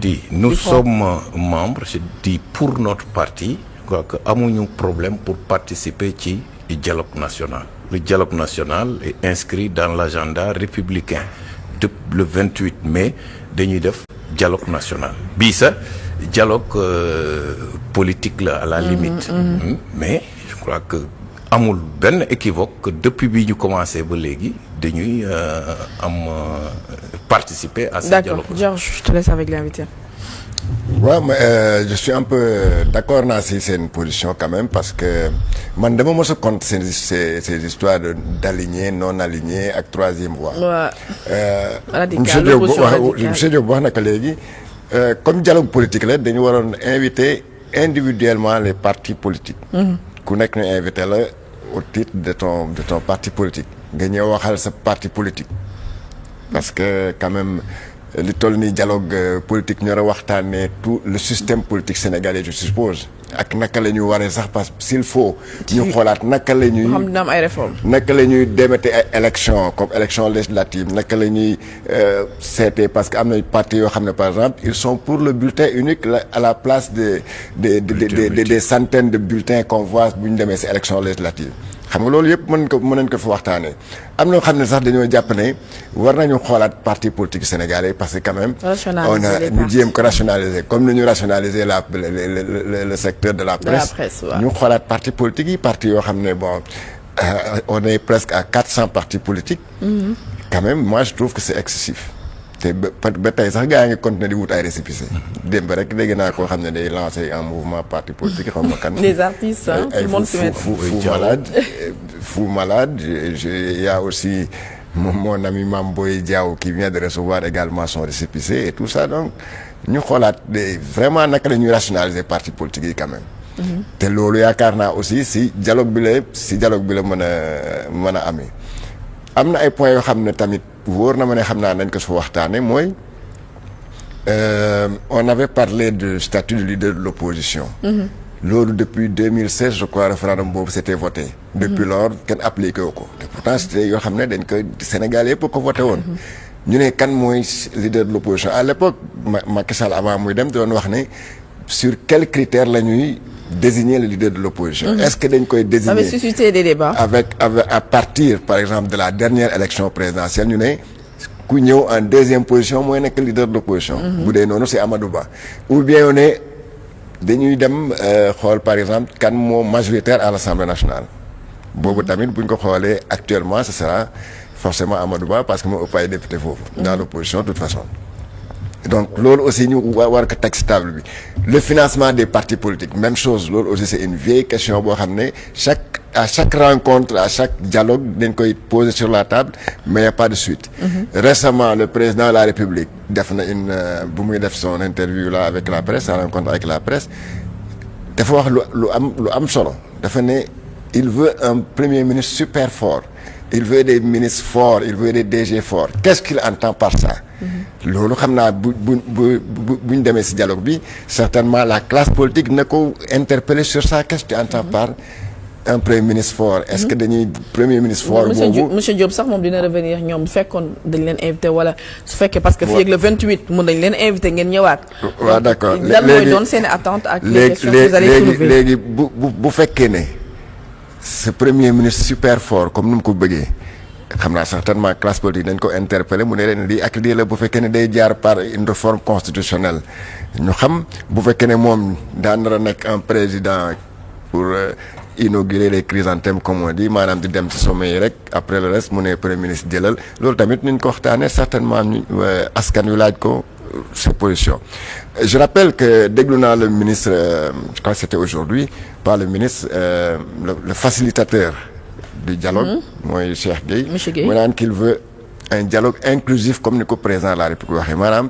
dis nous sommes membres, je dis pour notre parti, quoi que amuñu problème pour participer ci dialogue national. Le dialogue national est inscrit dans l'agenda républicain. Le 28 mai dañuy def dialogue national bii sax dialogue politique la à la limite. Mais je crois que amul benn équivoque que depuis bi ñu commencé ba léegi dañuy participer à ce dialogue. D'accord, Georges, je te laisse avec l'invité. Ouais, mais je suis un peu d'accord naa si seen position quand même parce que man dama mos a compte ces histoires d'aligné non aligné ak troisième voie. Monsieur Diop wax na ko léegi comme dialogue politique la dañu waroon inviter individuellement les partis politiques. ku nekk ñu invité la au titre de ton parti politique nga ñëw waxal sa parti politique parce que quand même. li toll ni dialogue politique ñor a waxtaanee tout le système politique sénégalais je suppose ak naka la ñuy waree sax parce que s'il faut ñu xoolaat naka la ñuy xam dina am ay réformes naka la ñuy demete ay élection comme élection législative naka la ñuy seetee parce que am na partis yoo xam ne par exemple ils sont pour le bulletin unique à la place des centaines de bulletins qu'on voit bu ñu demee ci élection législative xam nga loolu yëpp mën nañ ko fi waxtaanee am na xam ne sax dañoo jàpp ne war nañu xoolaat parti politique sénégalais parce que quand même on a ñu jéem ko rationaliser comme ni ñu rationaliser le secteur de la presse ñu xoolaat parti politique yi parti yoo xam ne bon on est presque à 400 partis politiques quand même moi je trouve que c'est excessif te ba tey sax gaa ngi continuer di wut ay récépissé démb rek dégg naa koo xam ne day lancer un mouvement parti politique xam nga kan les artistes tout le monde se met Fou Malade il y a aussi mon ami Mame Boye Diao qui vient de recevoir également son récépissé et tout ça donc ñu xoolaat vraiment naka la ñuy rationaliser parti politique yi quand même te loolu yaakaar naa aussi si dialogue bi la mën a amee am na ay points yoo xam ne tamit wóor na ma ne xam naa nañ ko su waxtaane mooy on avait parlé du statut de leader de l'opposition loolu depuis 2016 je crois référendum boobu c'était voté depuis lors kenn appliqué wu ko te pourtant c'était yoo xam ne dañ ko Sénégal yëpp ko voté woon ñu ne kan mooy leader de l'opposition à l'époque Macky Sall avant muy dem doon wax ne sur quels critères la ñuy désigner le leader de l'opposition. Est-ce que dañ koy désigner avait suscité des débats avec à partir par exemple de la dernière élection présidentielle ñu ne ku ñëw en deuxième position mooy nekk leader de l'opposition bu dee noonu c'est Amadou Ba ou bien on est dañuy dem xool par exemple kan moo majoritaire à l'Assemblée nationale boobu tamit buñ ko xoolee actuellement ce sera forcément Amadou Ba parce que moo ëpp ay député foofu dans l'opposition de toute façon donc loolu aussi ñu war ko teg ci table bi le financement des partis politiques même chose loolu aussi c'est une vieille question boo xam ne à chaque rencontre à chaque dialogue dañ koy poser sur la table mais y a pas de suite récemment le président de la République def na bu muy def son interview là avec la presse sa rencontre avec la presse dafa wax lu am solo dafa ne il veut un premier ministre super fort il veut des ministres forts il veut des DG forts qu'est-ce qu'il entend par ça loolu xam naa buñ demee ci dialogue bi certainement la classe politique na ko interpeller sur ça qu'est-ce que tu entends par un premier ministre fort est-ce que dañuy premier ministre fort boobu monsieur Diop sax moom dina revenir ñoom bu fekkoon dañ leen invité wala su fekkee parce que fii ak le 28 mun nañ leen invité ngeen ñëwaat waaw d'accord lan mooy doon seen attente ak les questions que vous allez soulever léegi bu fekkee ne ce premier ministre super fort comme nu mu ko bëggee xam naa certainement classe politique dañ ko interpeller mu ne leen lii ak lii la bu fekkee ne day jaar par une réforme constitutionnelle ñu xam bu fekkee ne moom daan nar a nekk un président pour inaugurer les chrysanthèmes comme on dit maanaam di dem ci sommet yi rek après le reste mu ne premier ministre jëlal loolu tamit ñu ko waxtaanee certainement askan wi laaj ko ses positions. Je rappelle que déglu naa le ministre je crois que c'était aujourd'hui pas le ministre le facilitateur du dialogue mooy Cheikh Gueye mu naan qu'il veut un dialogue inclusif comme ni ko président de la République waxee maanaam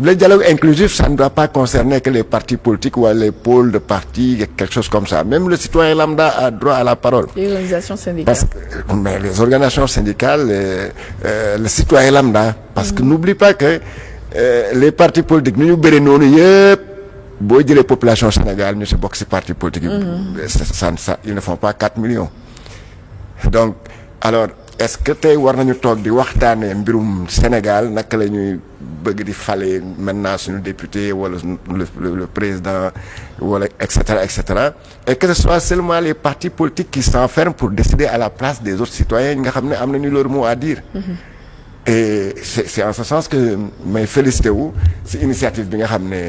le dialogue inclusif ça ne doit pas concerner que les partis politiques ou les pôles de partis quelque chose comme ça même le citoyen lambda a droit à la parole. Les organisations syndicales. Mais les organisations syndicales le citoyen lambda parce que n'oublie pas que les partis politiques nu ñu bëri noonu yëpp boo jëlee population Sénégal ñu si bokk si partis politiques yi ils ne font pas 4 millions donc alors est-ce que tey war nañu toog di waxtaanee mbirum Sénégal naka la ñuy bëgg di fale maintenant suñu député wala le président wala et cetera et que ce soit seulement les partis politiques qui s'enferment pour décider à la place des autres citoyens nga xam ne am nañu leur mot à dire. Et c'est en ce sens que may félicité wu ci initiative bi nga xam ne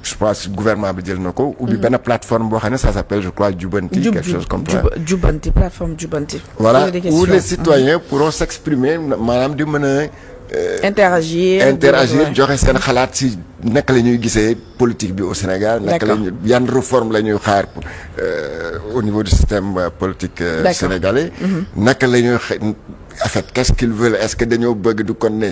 je pense gouvernement bi jël na ko. ubbi benn plateforme boo xam ne ça s'appelle je crois Jubanti. quelque chose comme ça Jubanti plateforme Jubanti. voilà où les citoyens pourront s'exprimer maanaam di mën a. interagir joxe seen xalaat ci naka la ñuy gisee politique bi au Sénégal. naka la ñuy yan réforme la ñuy xaar au niveau du système politique sénégalais. naka la ñuy en fait qu'est-ce qu'ils veulent est-ce que dañoo bëgg du kon ne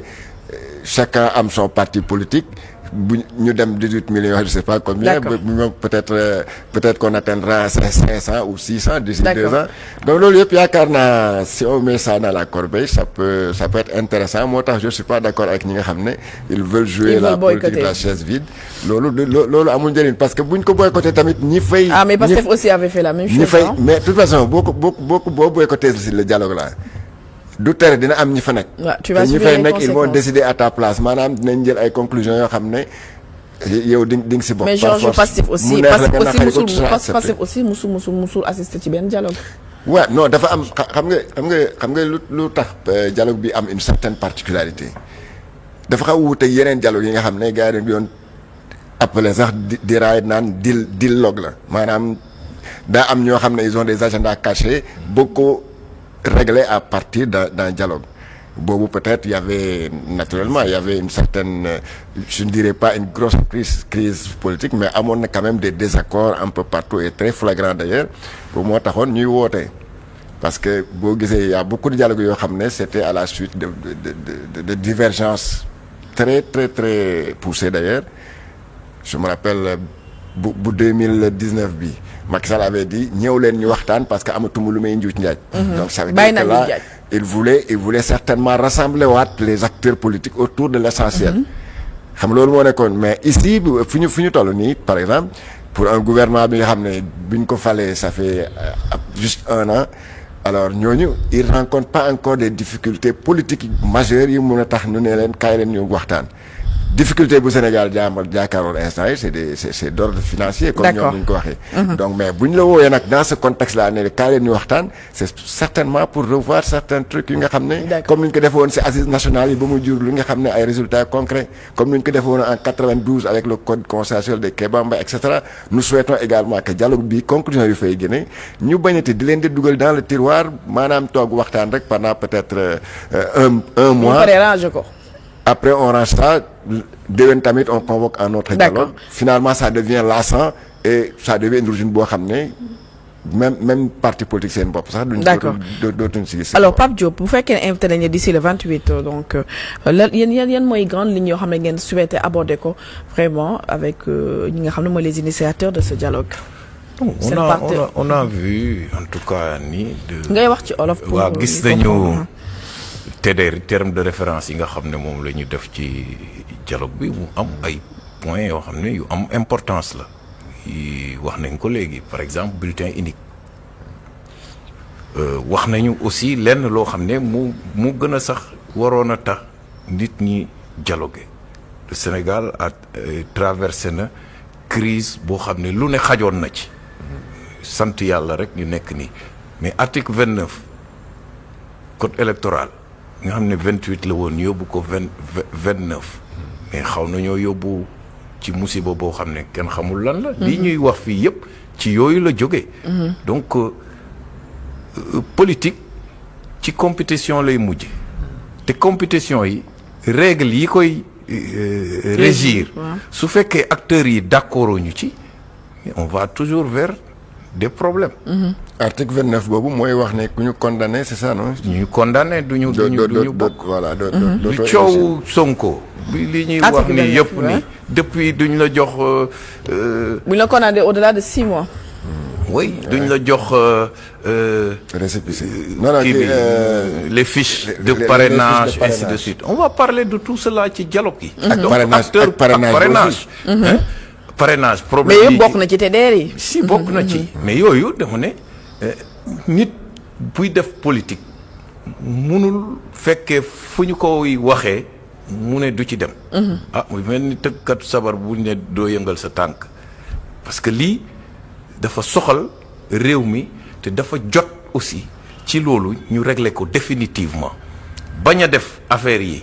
chacun am son parti politique bu ñu dem 18 millions je sais pas combien. peut-être qu'on atteindra 500 ou 600 d'ici 2 ans. donc loolu yëpp yaakaar naa si on met ça dans la corbeille ça peut être intéressant moo tax je suis pas d'accord avec ñi nga xam ne ils veulent jouer la politique de la chaise vide. loolu amul njëriñ parce que buñ ko boycotté tamit ñi fay. mais Pastef aussi avait fait la même chose. ñi fay mais de toute façon boo boycotté si le dialogue là. du tere dina am ñi fa nekk. tu vas ñi fay nekk ils vont décider à ta place maanaam dinañ jël ay conclusions yoo xam ne yow di nga si bokk. mais Georges Pastef aussi musul assister ci benn dialogue. waaw non dafa am xam nga lu tax dialogue bi am une certaine particularité dafa xaw wuute yeneen dialogue yi nga xam ne gars yi dañu doon appelé sax di raay naan dialogue la maanaam daa am ñoo xam ne ils ont des agendas cachés beaucoup réglé à partir d'un dialogue boobu peut-être il y avait une certaine je ne dirais pas une grosse crise politique mais amoon na quand même des désaccords un peu partout et très flagrants d'ailleurs boobu moo taxoon ñuy woote parce que boo gisee il y a beaucoup de dialogues yoo xam ne c'était à la suite de divergences très très très poussées d'ailleurs je me rappelle bu 2019 bi Macky Sall avait dit ñëw leen ñu waxtaan parce que amatuma lu may njuuj njaaj. donc ça veut dire que là il voulait certainement rassembler waat les acteurs politiques autour de l'essentiel. xam loolu moo nekkoon mais ici fu ñu toll nii par exemple pour un gouvernement bi nga xam ne bi ñu ko falee ça fait juste 1 an alors ñooñu ils rencontrent pas encore des difficultés politiques majeures yi mën a tax ñu ne leen kaay leen ñu waxtaan. difficulté bu Sénégal jaakaaroon instant yi c'est d'ordre financier comme ñoom ñu ko waxee donc mais bu ñu la wooyee nag dans ce contexte là ne kaa leen ñu waxtaan c'est certainement pour revoir certains trucs yi nga xam ne comme ni ñu ko defee woon ci assises nationales yi ba mu jur li nga xam ne ay résultats concrets comme ni ñu ko defee woon en 92 avec le code consensuel de Kéba et cetera nous souhaitons également que dialogue bi conclusion yu fay génne ñu bañati di leen di dugal dans le tiroir maanaam toog waxtaan rek pendant peut-être un mois après on range ça déwén tamit on convoque un autre dialogue finalement ça devient lassant et ça devient une routine boo xam ne même parti politique seen bopp sax dootuñ si gis. alors Pape Diop bu fekkee ne invité nañu d'ici le 28 donc yan mooy grande ligne yoo xam ne ngeen souhaité aborder ko vraiment avec ñi nga xam ne mooy les initiateurs de ce dialogue. on a vu en tout cas ni ngay wax ci olof. waaw gis nañu. te des termes de référence yi nga xam ne moom la ñu def ci dialogue bi mu am ay points yoo xam ne yu am importance la wax nañ ko léegi par exemple bulletin unique wax nañu aussi lenn loo xam ne mu gën a sax waroon a tax nit ñi dialoguer le Sénégal a traversé na crise boo xam ne lu ne xajoon na ci sant yàlla rek ñu nekk nii mais article 29 code électoral nga xam ne 28 la woon yóbbu ko 29 mais xaw nañoo yóbbu ci musiba boo xam ne kenn xamul lan la. lii ñuy wax fii yëpp ci yooyu la jógee. donc politique ci compétition lay mujj te compétition yi règles yi koy régir su fekkee acteurs yi d'accord ñu ci on va toujours vers des problèmes. article 29 boobu mooy wax ne ku ñu condamné c'est ça non. ñu condamné duñu bokk voilà li coow Sonko. li ñuy wax ni yëpp ni depuis duñ la jox. buñ la condamné au-delà de 6 mois. oui duñ la jox. récépissé. les fiches de parrainage ainsi de suite. on va parler de tout cela ci dialogue yi. donc acteur parrainage. parrainage problème mais yëpp bokk na ci TDR yi. si bokk na ci mais yooyu dama ne nit buy def politique munul fekkee fu ñu koy waxee mu ne du ci dem. mu mel ni tëggkat sabar bu ne doo yëngal sa tànk parce que lii dafa soxal réew mi te dafa jot aussi ci loolu ñu régler ko définitivement bañ a def affaire yi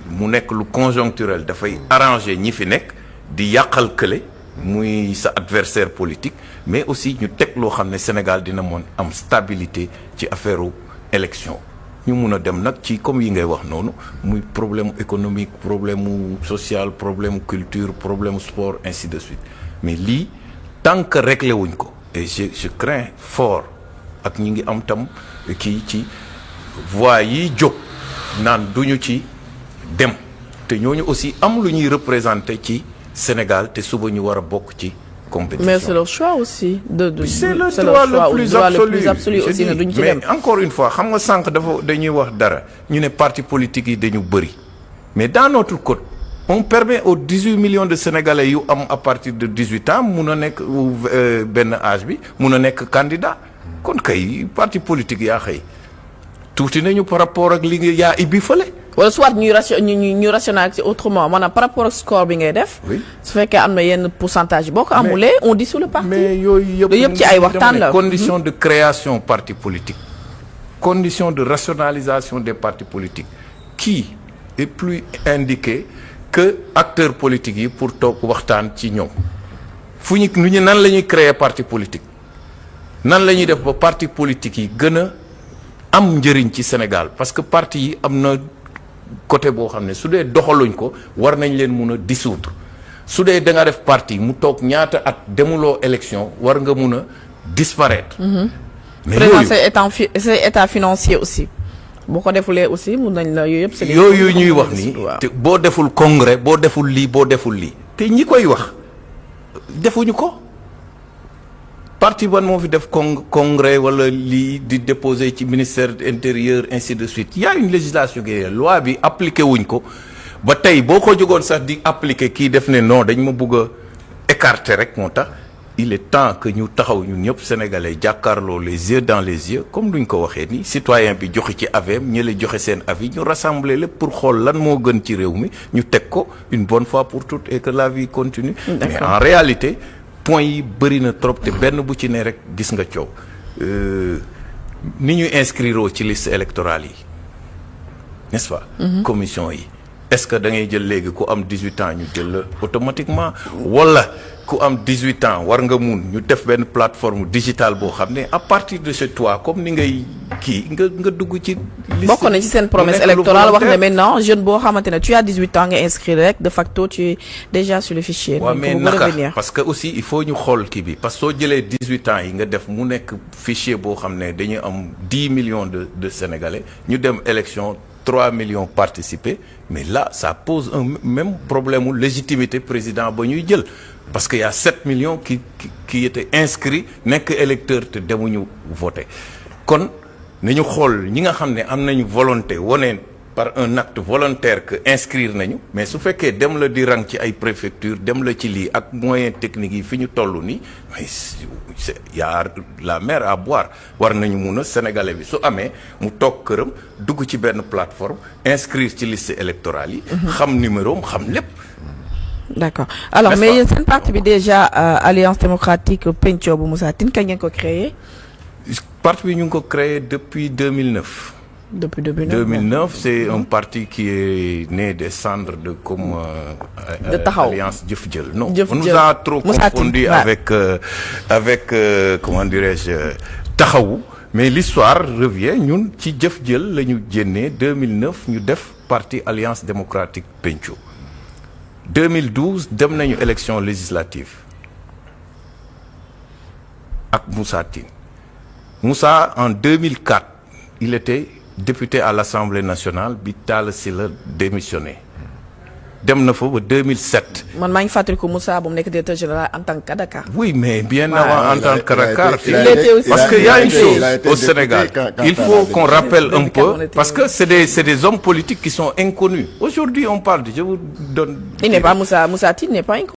mu nekk lu conjoncturel dafay arranger ñi fi nekk di yàqal kële muy sa adversaire politique mais aussi ñu teg loo xam ne Sénégal dina mën am stabilité ci affaire élection ñu mun a dem nag ci comme yi ngay wax noonu muy problème économique problème social problème culture problème sport ainsi de suite mais lii tant que réglé wuñ ko et je crains fort ak ñi ngi am tam kii ci voix yi jóg naan duñu ci dem te ñooñu aussi am lu ñuy représenté ci Sénégal te suba ñu war a bokk ci compétition. Mais c'est leur choix aussi. C'est le droit le plus absolu aussi ne duñ ci mais dem. encore une fois xam nga sànq dañuy wax dara ñu ne parti politique yi dañu bëri mais dans notre code on permet aux 18 millions de Sénégalais yu am à partir de 18 ans mun a nekk benn âge bi mun a nekk candidat kon kay parti politique yaa xëy tuuti nañu par rapport ak li nga yaa ibbi fële. wala soit ñu rationaliser autrement maanaam par rapport ak score bi ngay def. Oui. su fekkee am na yenn pourcentage boo ko amulee on dissout le parti. mais yooyu yëpp ci ay waxtaan la. condition de création parti politique condition de rationalisation des partis politiques qui est plus indiqué que acteurs politiques yi pour toog waxtaan ci ñoom fu ñu nan la ñuy créer parti politique nan la ñuy def ba parti politique yi gën a am njëriñ ci Sénégal parce que parti yi am na côté boo xam ne su dee doxaluñ ko war nañ leen mun a dissoudre su dee da nga def parti mu toog ñaata at demuloo élection war nga mun a disparaître. mais présent c'est état financier aussi boo ko defulee aussi mun nañ la yooyu yëpp. yooyu ñuy wax nii te boo deful congrès boo deful lii te ñi koy wax defuñu ko. parti ban moo fi def congrès wala lii di déposer ci ministère intérieur ainsi de suite il y a une législation qui est loi bi appliqué wuñ ko ba tey boo ko jógoon sax di appliqué kii def ne non dañ ma bëgg a écarter rek moo tax il est temps que ñu taxaw ñun ñëpp sénégalais jàkkaarloo les yeux dans les yeux comme duñ ko waxee ni citoyen bi joxe ci avis ñi la joxe seen avis ñu rassembler lépp pour xool lan moo gën ci réew mi ñu teg ko une bonne fois pour toutes et que la vie continue. mais en réalité point yi bëri na trop te benn bu ci ne rek gis nga coow ni ñu inscrire ci liste électorale yi n'est-ce pas. commission yi est-ce que da ngay jël léegi ku am 18 ans ñu jël la automatiquement wala ku am 18 ans war nga mun ñu def benn plateforme digitale boo xam ne à partir de chez toi comme ni ngay kii nga dugg ci. liste bokk na ci seen promesse électorale wax ne maintenant jeune boo xamante ne tu as 18 ans nga inscrire rek de facto tu es déjà sur le fichier. waaw mais naka parce que aussi il faut ñu xool kii bi parce que soo jëlee 18 ans yi nga def mu nekk fichier boo xam ne dañu am 10 millions de Sénégalais ñu dem élection 3 millions participer mais là ça pose un même problème de légitimité président ba ñuy jël. parce que y a 7 millions qui étaient inscrits nekk électeurs te demuñu voter kon nañu xool ñi nga xam ne am nañu volonté wane par un acte volontaire que inscrire nañu mais su fekkee dem la di rang ci ay préfecture dem la ci lii ak moyens techniques yi fi ñu toll nii mais y a la mer à boire war nañu mun a sénégalais bi su amee mu toog këram dugg ci benn plateforme inscrire ci liste électorale yi. xam numéro am xam lépp. D'accord alors mais yéen seen parti bi déjà Alliance démocratique Pencco bu Moussa Tine kañ ngeen ko créé. parti bi ñu ngi ko créé depuis 2009. Depuis 2009 c'est un parti qui est né des cendres de comme de Taxaw Alliance Jëf Jël non Jëf on nous Jël. a trop Moussa confondu Tine, avec comment dirais-je Taxawu mais l'histoire revient ñun ci Jëf Jël la ñu génnee 2009 ñu def parti Alliance démocratique Pencco 2012 dem nañu élection législative ak Moussa Tine Moussa en 2004 il était député à l'Assemblée nationale bi Talla Sylla démissionné dem na fa ba 2007. man maa ngi fàttaliku Moussa bu mu nekk directeur général en tant que Dakar. oui mais bien avant en tant que Dakar. aussi parce que y a une chose au Sénégal il faut qu'on rappelle un peu parce que c'est des hommes politiques qui sont inconnus aujourd'hui on parle de je vous donne. il n'est pas Moussa Tine n'est pas inconnu.